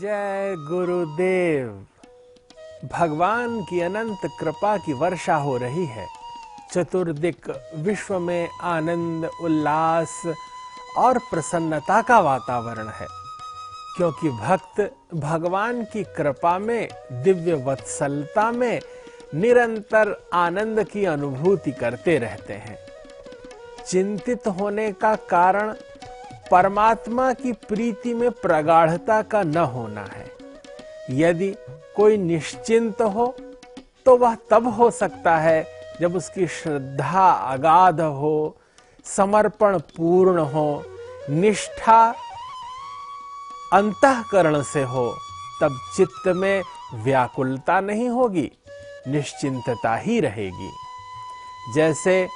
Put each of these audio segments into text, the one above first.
जय गुरुदेव। भगवान की अनंत कृपा की वर्षा हो रही है। चतुर्दिक विश्व में आनंद, उल्लास और प्रसन्नता का वातावरण है, क्योंकि भक्त भगवान की कृपा में, दिव्य वत्सलता में निरंतर आनंद की अनुभूति करते रहते हैं। चिंतित होने का कारण परमात्मा की प्रीति में प्रगाढ़ता का न होना है। यदि कोई निश्चिंत हो तो वह तब हो सकता है जब उसकी श्रद्धा अगाध हो, समर्पण पूर्ण हो, निष्ठा अंतःकरण से हो। तब चित्त में व्याकुलता नहीं होगी, निश्चिंतता ही रहेगी। जैसे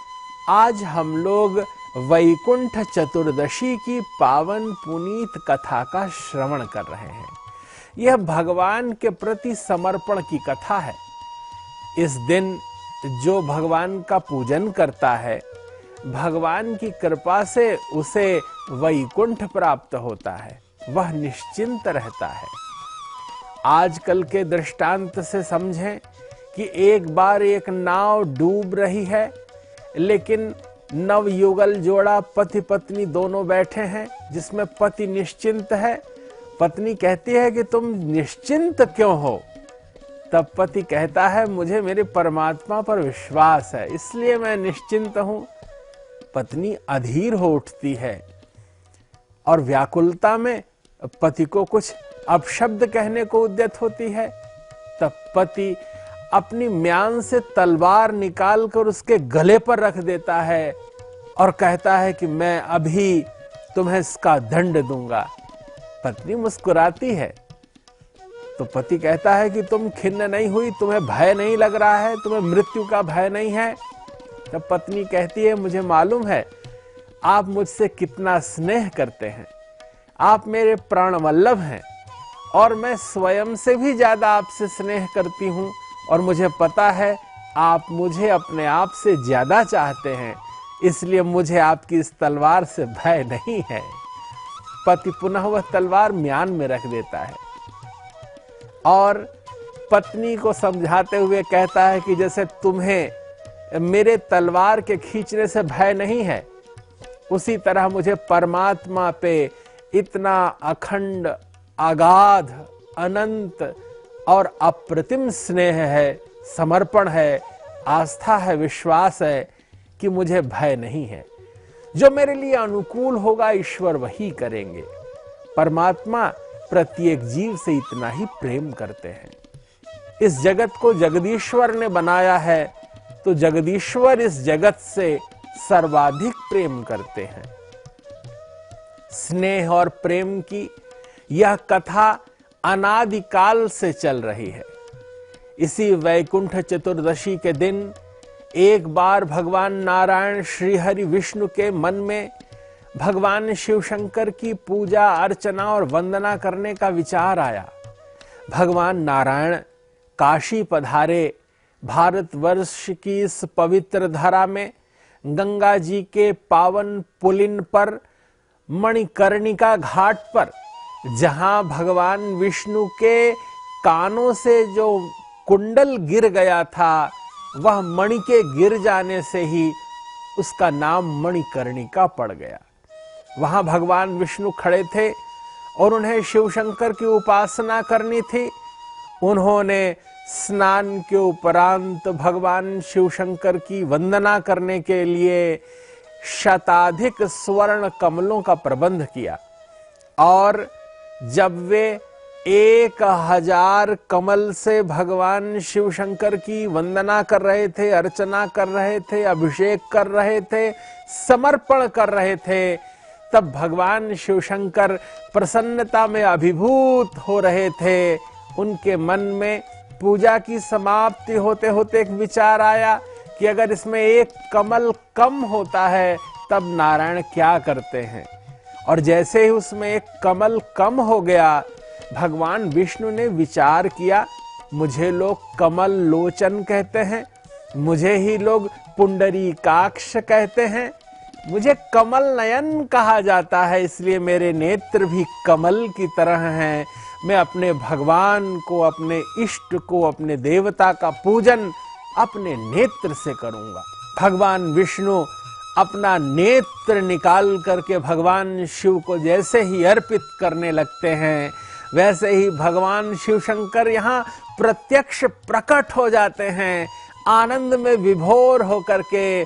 आज हम लोग वैकुंठ चतुर्दशी की पावन पुनीत कथा का श्रवण कर रहे हैं। यह भगवान के प्रति समर्पण की कथा है। इस दिन जो भगवान का पूजन करता है, भगवान की कृपा से उसे वैकुंठ प्राप्त होता है, वह निश्चिंत रहता है। आजकल के दृष्टांत से समझें कि एक बार एक नाव डूब रही है, लेकिन नवयुगल जोड़ा पति पत्नी दोनों बैठे हैं, जिसमें पति निश्चिंत है। पत्नी कहती है कि तुम निश्चिंत क्यों हो? तब पति कहता है, मुझे मेरे परमात्मा पर विश्वास है, इसलिए मैं निश्चिंत हूं। पत्नी अधीर हो उठती है और व्याकुलता में पति को कुछ अपशब्द कहने को उद्यत होती है। तब पति अपनी म्यान से तलवार निकालकर उसके गले पर रख देता है और कहता है कि मैं अभी तुम्हें इसका दंड दूंगा। पत्नी मुस्कुराती है तो पति कहता है कि तुम खिन्न नहीं हुई, तुम्हें भय नहीं लग रहा है, तुम्हें मृत्यु का भय नहीं है? तब पत्नी कहती है, मुझे मालूम है आप मुझसे कितना स्नेह करते हैं, आप मेरे प्राण वल्लभ हैं और मैं स्वयं से भी ज्यादा आपसे स्नेह करती हूं, और मुझे पता है आप मुझे अपने आप से ज्यादा चाहते हैं, इसलिए मुझे आपकी इस तलवार से भय नहीं है। पति पुनः वह तलवार म्यान में रख देता है और पत्नी को समझाते हुए कहता है कि जैसे तुम्हें मेरे तलवार के खींचने से भय नहीं है, उसी तरह मुझे परमात्मा पे इतना अखंड, अगाध, अनंत और अप्रतिम स्नेह है, समर्पण है, आस्था है, विश्वास है कि मुझे भय नहीं है। जो मेरे लिए अनुकूल होगा ईश्वर वही करेंगे। परमात्मा प्रत्येक जीव से इतना ही प्रेम करते हैं। इस जगत को जगदीश्वर ने बनाया है, तो जगदीश्वर इस जगत से सर्वाधिक प्रेम करते हैं। स्नेह और प्रेम की यह कथा अनादिकाल से चल रही है। इसी वैकुंठ चतुर्दशी के दिन एक बार भगवान नारायण श्री हरि विष्णु के मन में भगवान शिव शंकर की पूजा अर्चना और वंदना करने का विचार आया। भगवान नारायण काशी पधारे। भारतवर्ष की इस पवित्र धरा में गंगा जी के पावन पुलिन पर, मणिकर्णिका घाट पर, जहां भगवान विष्णु के कानों से जो कुंडल गिर गया था, वह मणि के गिर जाने से ही उसका नाम मणिकर्णिका पड़ गया। वहां भगवान विष्णु खड़े थे और उन्हें शिव शंकर की उपासना करनी थी। उन्होंने स्नान के उपरांत भगवान शिव शंकर की वंदना करने के लिए शताधिक स्वर्ण कमलों का प्रबंध किया, और जब वे 1000 कमल से भगवान शिव शंकर की वंदना कर रहे थे, अर्चना कर रहे थे, अभिषेक कर रहे थे, समर्पण कर रहे थे, तब भगवान शिव शंकर प्रसन्नता में अभिभूत हो रहे थे। उनके मन में पूजा की समाप्ति होते होते एक विचार आया कि अगर इसमें एक कमल कम होता है तब नारायण क्या करते हैं। और जैसे ही उसमें एक कमल कम हो गया, भगवान विष्णु ने विचार किया, मुझे लोग कमल लोचन कहते हैं, मुझे ही लोग पुंडरीकाक्ष कहते हैं, मुझे कमल नयन कहा जाता है, इसलिए मेरे नेत्र भी कमल की तरह हैं। मैं अपने भगवान को, अपने इष्ट को, अपने देवता का पूजन अपने नेत्र से करूंगा। भगवान विष्णु अपना नेत्र निकाल करके भगवान शिव को जैसे ही अर्पित करने लगते हैं, वैसे ही भगवान शिव शंकर यहाँ प्रत्यक्ष प्रकट हो जाते हैं। आनंद में विभोर होकर के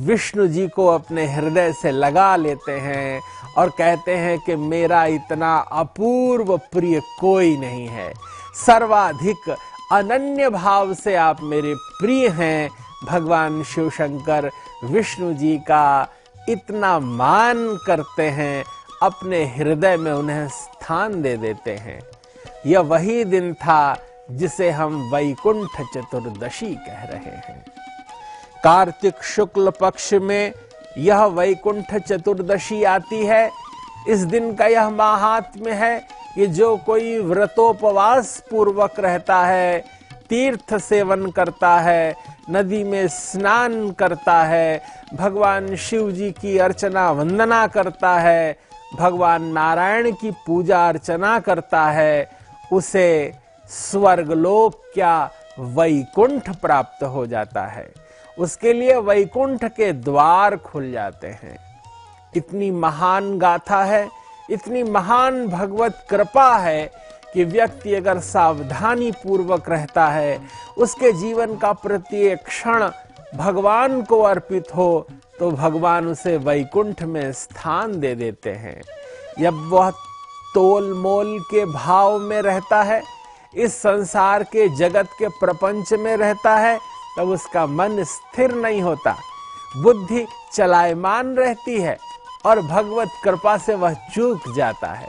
विष्णु जी को अपने हृदय से लगा लेते हैं और कहते हैं कि मेरा इतना अपूर्व प्रिय कोई नहीं है, सर्वाधिक अनन्य भाव से आप मेरे प्रिय हैं। भगवान शिव शंकर विष्णु जी का इतना मान करते हैं, अपने हृदय में उन्हें स्थान दे देते हैं। यह वही दिन था जिसे हम वैकुंठ चतुर्दशी कह रहे हैं। कार्तिक शुक्ल पक्ष में यह वैकुंठ चतुर्दशी आती है। इस दिन का यह महात्म्य है कि जो कोई व्रतोपवास पूर्वक रहता है, तीर्थ सेवन करता है, नदी में स्नान करता है, भगवान शिव जी की अर्चना वंदना करता है, भगवान नारायण की पूजा अर्चना करता है, उसे स्वर्गलोक क्या वैकुंठ प्राप्त हो जाता है। उसके लिए वैकुंठ के द्वार खुल जाते हैं। इतनी महान गाथा है, इतनी महान भगवत कृपा है कि व्यक्ति अगर सावधानी पूर्वक रहता है, उसके जीवन का प्रत्येक क्षण भगवान को अर्पित हो, तो भगवान उसे वैकुंठ में स्थान दे देते हैं। जब वह तोल मोल के भाव में रहता है, इस संसार के जगत के प्रपंच में रहता है, तब उसका मन स्थिर नहीं होता, बुद्धि चलायमान रहती है और भगवत कृपा से वह चूक जाता है।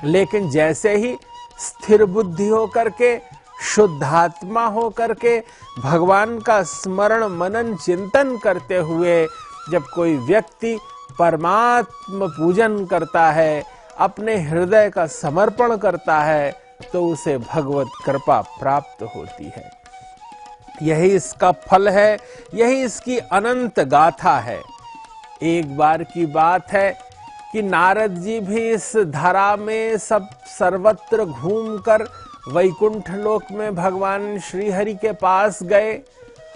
लेकिन जैसे ही स्थिर बुद्धि होकर के, शुद्धात्मा होकर के, भगवान का स्मरण मनन चिंतन करते हुए जब कोई व्यक्ति परमात्म पूजन करता है, अपने हृदय का समर्पण करता है, तो उसे भगवत कृपा प्राप्त होती है। यही इसका फल है, यही इसकी अनंत गाथा है। एक बार की बात है कि नारद जी भी इस धरा में सर्वत्र घूमकर वैकुंठ लोक में भगवान श्री हरि के पास गए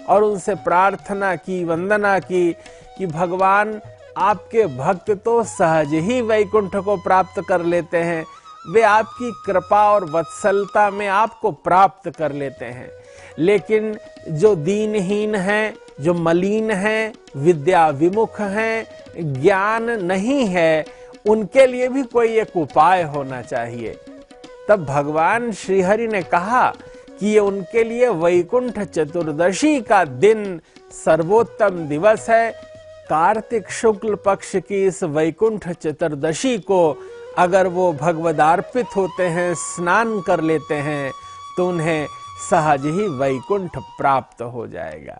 और उनसे प्रार्थना की, वंदना की कि भगवान आपके भक्त तो सहज ही वैकुंठ को प्राप्त कर लेते हैं, वे आपकी कृपा और वत्सलता में आपको प्राप्त कर लेते हैं। लेकिन जो दीनहीन हैं, जो मलिन हैं, विद्या विमुख हैं, ज्ञान नहीं है, उनके लिए भी कोई एक उपाय होना चाहिए। तब भगवान श्रीहरि ने कहा कि ये उनके लिए वैकुंठ चतुर्दशी का दिन सर्वोत्तम दिवस है। कार्तिक शुक्ल पक्ष की इस वैकुंठ चतुर्दशी को अगर वो भगवदार्पित होते हैं, स्नान कर लेते हैं, तो उन्हें सहज ही वैकुंठ प्राप्त हो जाएगा।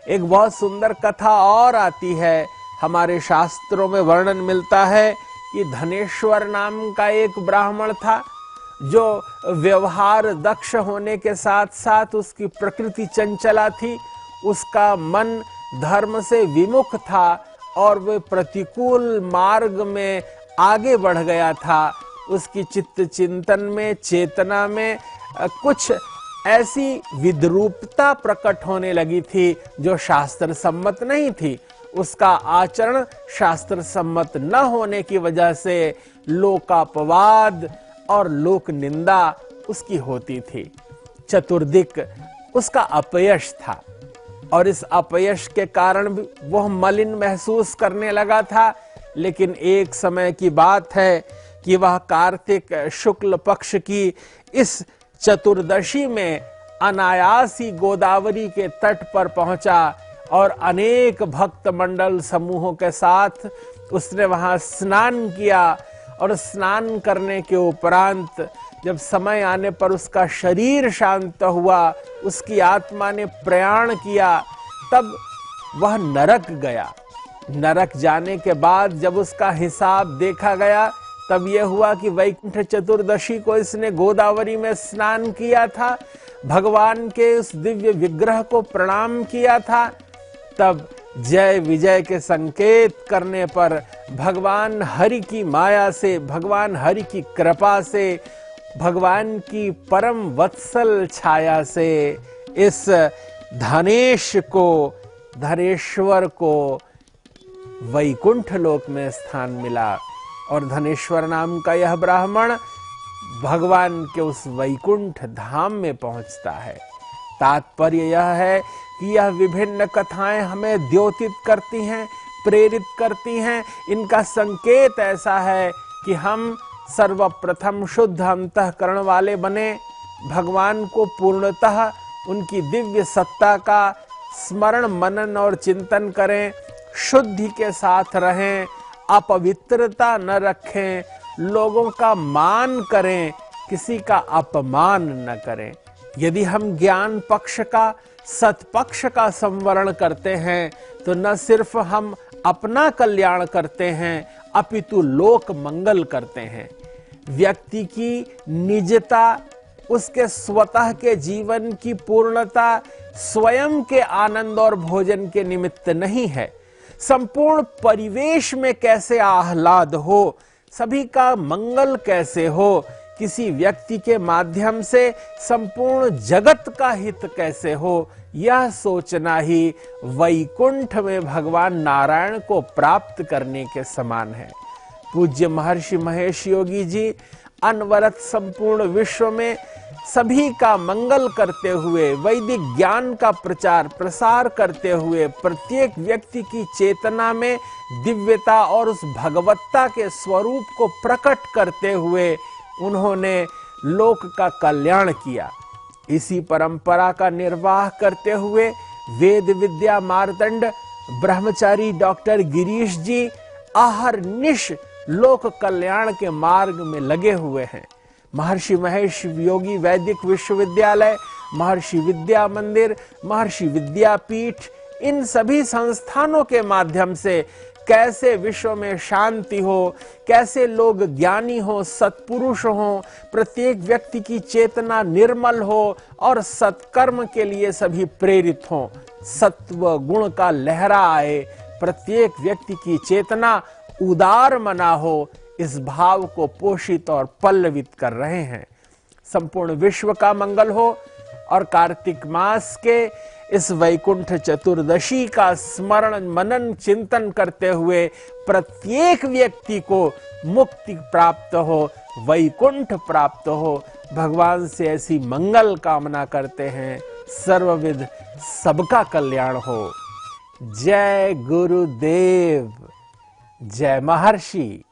एक बहुत सुंदर कथा और आती है, हमारे शास्त्रों में वर्णन मिलता है कि धनेश्वर नाम का एक ब्राह्मण था, जो व्यवहार दक्ष होने के साथ साथ उसकी प्रकृति चंचला थी, उसका मन धर्म से विमुख था और वह प्रतिकूल मार्ग में आगे बढ़ गया था। उसकी चित्त चिंतन में, चेतना में कुछ ऐसी विद्रूपता प्रकट होने लगी थी जो शास्त्र सम्मत नहीं थी। उसका आचरण शास्त्र सम्मत न होने की वजह से लोकापवाद और लोक निंदा उसकी होती थी। चतुर्दिक उसका अपयश था और इस अपयश के कारण वह मलिन महसूस करने लगा था। लेकिन एक समय की बात है कि वह कार्तिक शुक्ल पक्ष की इस चतुर्दशी में अनायास ही गोदावरी के तट पर पहुंचा और अनेक भक्त मंडल समूहों के साथ उसने वहां स्नान किया। और स्नान करने के उपरांत जब समय आने पर उसका शरीर शांत हुआ, उसकी आत्मा ने प्रयाण किया, तब वह नरक गया। नरक जाने के बाद जब उसका हिसाब देखा गया, तब यह हुआ कि वैकुंठ चतुर्दशी को इसने गोदावरी में स्नान किया था, भगवान के उस दिव्य विग्रह को प्रणाम किया था। तब जय विजय के संकेत करने पर भगवान हरि की माया से, भगवान हरि की कृपा से भगवान की परम वत्सल छाया से इस धनेश्वर को वैकुंठ लोक में स्थान मिला और धनेश्वर नाम का यह ब्राह्मण भगवान के उस वैकुंठ धाम में पहुंचता है। तात्पर्य यह है कि यह विभिन्न कथाएं हमें द्योतित करती हैं, प्रेरित करती हैं। इनका संकेत ऐसा है कि हम सर्वप्रथम शुद्ध अंतःकरण वाले बने, भगवान को पूर्णतः उनकी दिव्य सत्ता का स्मरण मनन और चिंतन करें, शुद्धि के साथ रहें, अपवित्रता न रखें, लोगों का मान करें, किसी का अपमान न करें। यदि हम ज्ञान पक्ष का, सत्पक्ष का संवरण करते हैं तो न सिर्फ हम अपना कल्याण करते हैं अपितु लोक मंगल करते हैं। व्यक्ति की निजता, उसके स्वतः के जीवन की पूर्णता स्वयं के आनंद और भोजन के निमित्त नहीं है। संपूर्ण परिवेश में कैसे आह्लाद हो, सभी का मंगल कैसे हो, किसी व्यक्ति के माध्यम से संपूर्ण जगत का हित कैसे हो, यह सोचना ही वैकुंठ में भगवान नारायण को प्राप्त करने के समान है। पूज्य महर्षि महेश योगी जी अनवरत संपूर्ण विश्व में सभी का मंगल करते हुए, वैदिक ज्ञान का प्रचार प्रसार करते हुए, प्रत्येक व्यक्ति की चेतना में दिव्यता और उस भगवत्ता के स्वरूप को प्रकट करते हुए उन्होंने लोक का कल्याण किया। इसी परंपरा का निर्वाह करते हुए वेद विद्या मार्तंड ब्रह्मचारी डॉक्टर गिरीश जी अहरनिश लोक कल्याण के मार्ग में लगे हुए हैं। महर्षि महेश योगी वैदिक विश्वविद्यालय, महर्षि विद्या मंदिर, महर्षि विद्यापीठ, इन सभी संस्थानों के माध्यम से कैसे विश्व में शांति हो, कैसे लोग ज्ञानी हो, सत्पुरुष हो, प्रत्येक व्यक्ति की चेतना निर्मल हो और सत्कर्म के लिए सभी प्रेरित हो, सत्व गुण का लहरा आए, प्रत्येक व्यक्ति की चेतना उदार मना हो, इस भाव को पोषित और पल्लवित कर रहे हैं। संपूर्ण विश्व का मंगल हो और कार्तिक मास के इस वैकुंठ चतुर्दशी का स्मरण मनन चिंतन करते हुए प्रत्येक व्यक्ति को मुक्ति प्राप्त हो, वैकुंठ प्राप्त हो, भगवान से ऐसी मंगल कामना करते हैं। सर्वविध सबका कल्याण हो। जय गुरुदेव, जय महर्षि।